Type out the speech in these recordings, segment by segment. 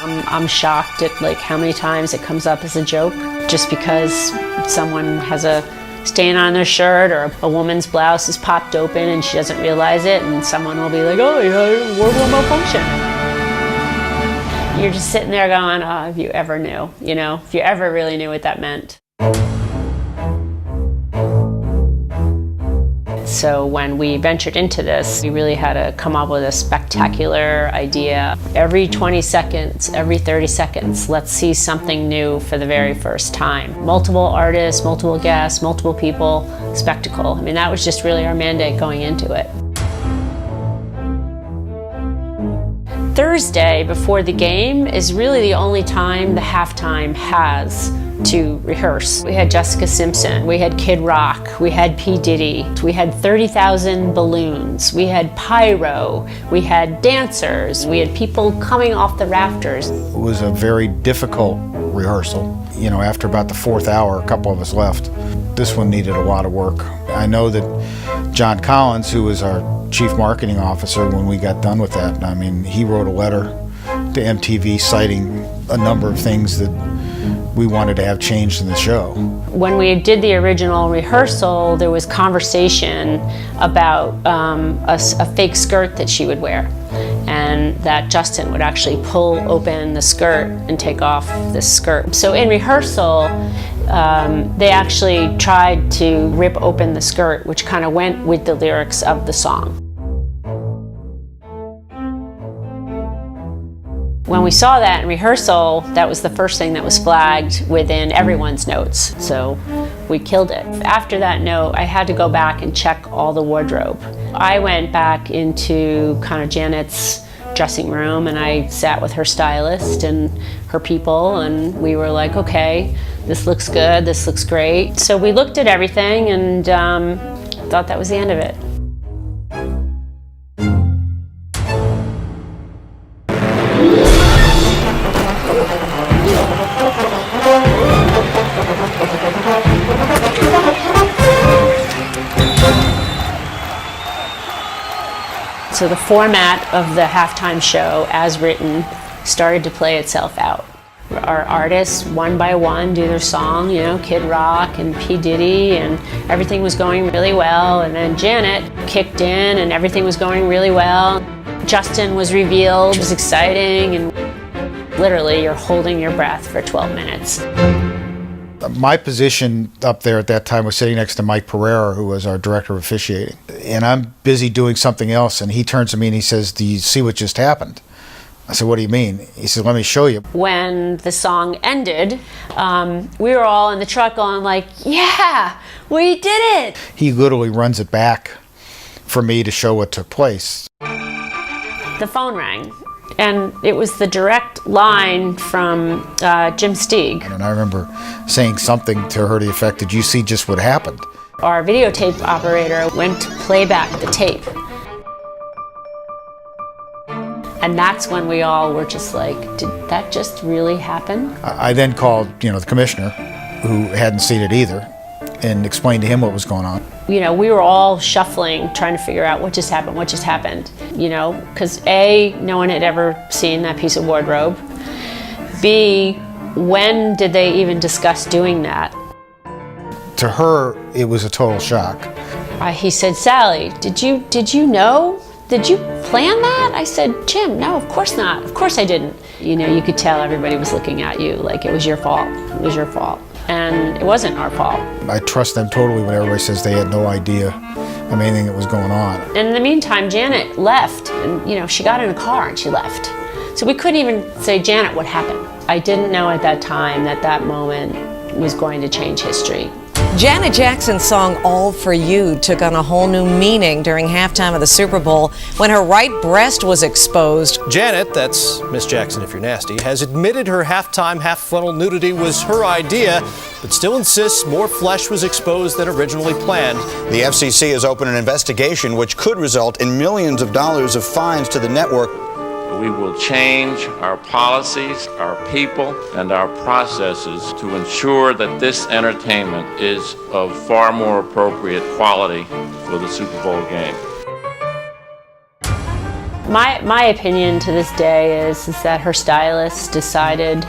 I'm shocked at like how many times it comes up as a joke just because someone has a stain on their shirt or a woman's blouse is popped open and she doesn't realize it, and someone will be like, oh, yeah, word will malfunction. You're just sitting there going, oh, if you ever knew, if you ever really knew what that meant. So when we ventured into this, we really had to come up with a spectacular idea. Every 20 seconds, every 30 seconds, let's see something new for the very first time. Multiple artists, multiple guests, multiple people, spectacle. I mean, that was just really our mandate going into it. Thursday before the game is really the only time the halftime has to rehearse. We had Jessica Simpson, we had Kid Rock, we had P. Diddy, we had 30,000 balloons, we had pyro, we had dancers, we had people coming off the rafters. It was a very difficult rehearsal. After about the fourth hour, a couple of us left. This one needed a lot of work. I know that John Collins, who was our chief marketing officer when we got done with that, he wrote a letter to MTV citing a number of things that we wanted to have changed in the show. When we did the original rehearsal, there was conversation about a fake skirt that she would wear, and that Justin would actually pull open the skirt and take off this skirt. So in rehearsal, they actually tried to rip open the skirt, which kind of went with the lyrics of the song. When we saw that in rehearsal, that was the first thing that was flagged within everyone's notes. So we killed it. After that note, I had to go back and check all the wardrobe. I went back into kind of Janet's dressing room and I sat with her stylist and her people, and we were like, okay, this looks good, this looks great. So we looked at everything and thought that was the end of it. So the format of the halftime show, as written, started to play itself out. Our artists, one by one, do their song, Kid Rock and P. Diddy, and everything was going really well. And then Janet kicked in and everything was going really well. Justin was revealed, it was exciting, and literally you're holding your breath for 12 minutes. My position up there at that time was sitting next to Mike Pereira, who was our director of officiating. And I'm busy doing something else, and he turns to me and he says, do you see what just happened? I said, what do you mean? He said, let me show you. When the song ended, we were all in the truck going like, yeah, we did it. He literally runs it back for me to show what took place. The phone rang. And it was the direct line from Jim Steig. And I remember saying something to her to the effect, did you see just what happened? Our videotape operator went to play back the tape. And that's when we all were just like, did that just really happen? I then called, the commissioner, who hadn't seen it either, and explained to him what was going on. We were all shuffling, trying to figure out what just happened, because A, no one had ever seen that piece of wardrobe. B, when did they even discuss doing that? To her, it was a total shock. He said, Sally, did you know? Did you plan that? I said, Jim, no, of course not. Of course I didn't. You could tell everybody was looking at you like it was your fault. It was your fault. And it wasn't our fault. I trust them totally when everybody says they had no idea of anything that was going on. And in the meantime, Janet left, and she got in a car and she left. So we couldn't even say, Janet, what happened? I didn't know at that time that moment was going to change history. Janet Jackson's song All For You took on a whole new meaning during halftime of the Super Bowl when her right breast was exposed. Janet, that's Miss Jackson if you're nasty, has admitted her halftime half-frontal nudity was her idea, but still insists more flesh was exposed than originally planned. The FCC has opened an investigation which could result in millions of dollars of fines to the network. We will change our policies, our people, and our processes to ensure that this entertainment is of far more appropriate quality for the Super Bowl game. My opinion to this day is that her stylist decided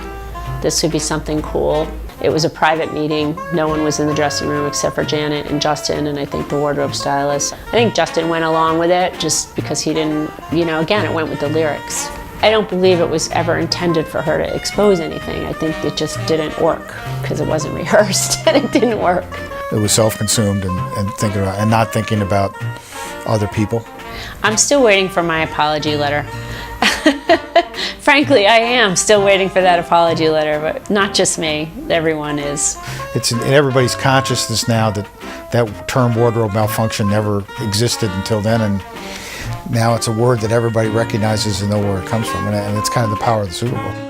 this would be something cool. It was a private meeting. No one was in the dressing room except for Janet and Justin, and I think the wardrobe stylist. I think Justin went along with it just because he didn't, again, it went with the lyrics. I don't believe it was ever intended for her to expose anything. I think it just didn't work because it wasn't rehearsed and it didn't work. It was self-consumed and not thinking about other people. I'm still waiting for my apology letter. Frankly, I am still waiting for that apology letter, but not just me. Everyone is. It's in everybody's consciousness now that term wardrobe malfunction never existed until then, and now it's a word that everybody recognizes and knows where it comes from, and it's kind of the power of the Super Bowl.